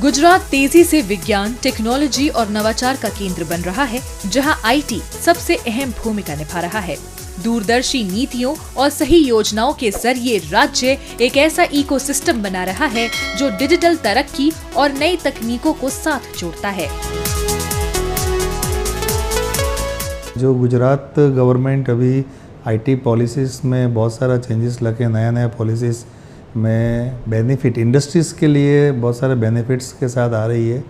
गुजरात तेजी से विज्ञान, टेक्नोलॉजी और नवाचार का केंद्र बन रहा है, जहां आईटी सबसे अहम भूमिका निभा रहा है। दूरदर्शी नीतियों और सही योजनाओं के जरिए राज्य एक ऐसा इकोसिस्टम बना रहा है जो डिजिटल तरक्की और नई तकनीकों को साथ जोड़ता है। जो गुजरात गवर्नमेंट अभी आईटी पॉलिसीज में बहुत सारा चेंजेस लगे, नया पॉलिसीज में बेनिफिट इंडस्ट्रीज़ के लिए बहुत सारे बेनिफिट्स के साथ आ रही है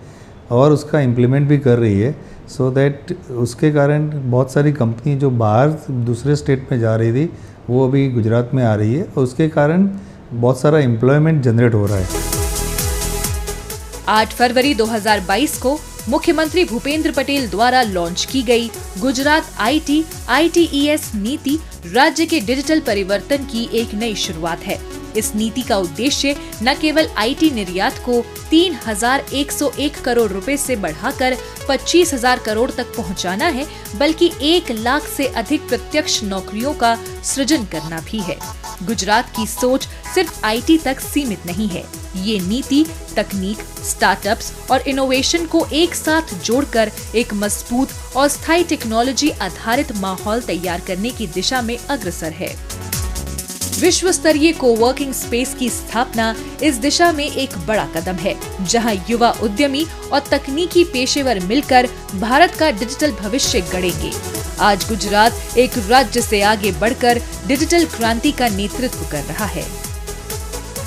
और उसका इम्प्लीमेंट भी कर रही है, सो दैट उसके कारण बहुत सारी कंपनी जो बाहर दूसरे स्टेट में जा रही थी वो अभी गुजरात में आ रही है और उसके कारण बहुत सारा एम्प्लॉयमेंट जनरेट हो रहा है। 8 फरवरी 2022 को मुख्यमंत्री भूपेंद्र पटेल द्वारा लॉन्च की गई गुजरात ITES नीति राज्य के डिजिटल परिवर्तन की एक नई शुरुआत है। इस नीति का उद्देश्य न केवल आईटी निर्यात को 3,101 करोड़ रुपए से बढ़ाकर 25,000 करोड़ तक पहुंचाना है, बल्कि 1 लाख से अधिक प्रत्यक्ष नौकरियों का सृजन करना भी है। गुजरात की सोच सिर्फ आईटी तक सीमित नहीं है। ये नीति तकनीक, स्टार्टअप्स और इनोवेशन को एक साथ जोड़कर एक मजबूत और स्थायी टेक्नोलॉजी आधारित माहौल तैयार करने की दिशा में अग्रसर है। विश्व स्तरीय कोवर्किंग स्पेस की स्थापना इस दिशा में एक बड़ा कदम है, जहां युवा उद्यमी और तकनीकी पेशेवर मिलकर भारत का डिजिटल भविष्य गढ़ेंगे। आज गुजरात एक राज्य से आगे बढ़कर डिजिटल क्रांति का नेतृत्व कर रहा है।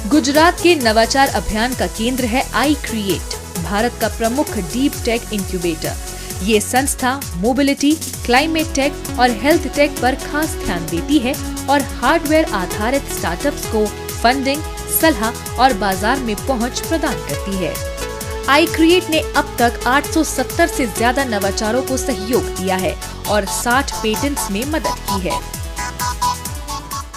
गुजरात के नवाचार अभियान का केंद्र है iCreate, भारत का प्रमुख डीप टेक इंक्यूबेटर। ये संस्था मोबिलिटी, क्लाइमेट टेक और हेल्थ टेक पर खास ध्यान देती है और हार्डवेयर आधारित स्टार्टअप्स को फंडिंग, सलाह और बाजार में पहुंच प्रदान करती है। iCreate ने अब तक 870 से ज्यादा नवाचारों को सहयोग दिया है और 60 पेटेंट्स में मदद की है।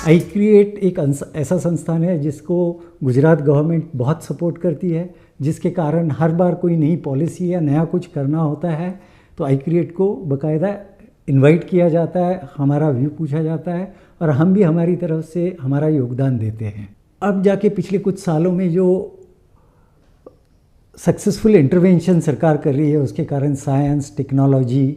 iCreate एक ऐसा संस्थान है जिसको गुजरात गवर्नमेंट बहुत सपोर्ट करती है, जिसके कारण हर बार कोई नई पॉलिसी या नया कुछ करना होता है तो iCreate को बाकायदा इनवाइट किया जाता है, हमारा व्यू पूछा जाता है और हम भी हमारी तरफ से हमारा योगदान देते हैं। अब जाके पिछले कुछ सालों में जो सक्सेसफुल इंटरवेंशन सरकार कर रही है, उसके कारण साइंस, टेक्नोलॉजी,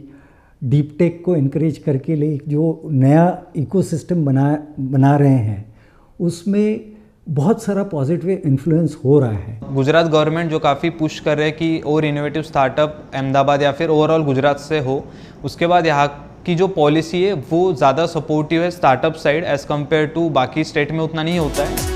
डीप टेक को इनकरेज करके लिए जो नया इकोसिस्टम बना रहे हैं, उसमें बहुत सारा पॉजिटिव इन्फ्लुएंस हो रहा है। गुजरात गवर्नमेंट जो काफ़ी पुश कर रहे हैं कि और इनोवेटिव स्टार्टअप अहमदाबाद या फिर ओवरऑल गुजरात से हो। उसके बाद यहाँ की जो पॉलिसी है वो ज़्यादा सपोर्टिव है startup side as compared to बाकी स्टेट में उतना नहीं होता है।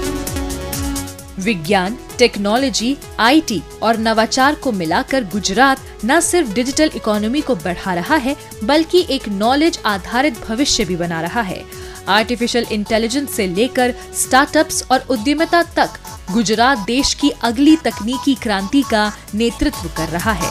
विज्ञान, टेक्नोलॉजी, आईटी और नवाचार को मिलाकर गुजरात न सिर्फ डिजिटल इकोनॉमी को बढ़ा रहा है, बल्कि एक नॉलेज आधारित भविष्य भी बना रहा है। आर्टिफिशियल इंटेलिजेंस से लेकर स्टार्टअप्स और उद्यमिता तक गुजरात देश की अगली तकनीकी क्रांति का नेतृत्व कर रहा है।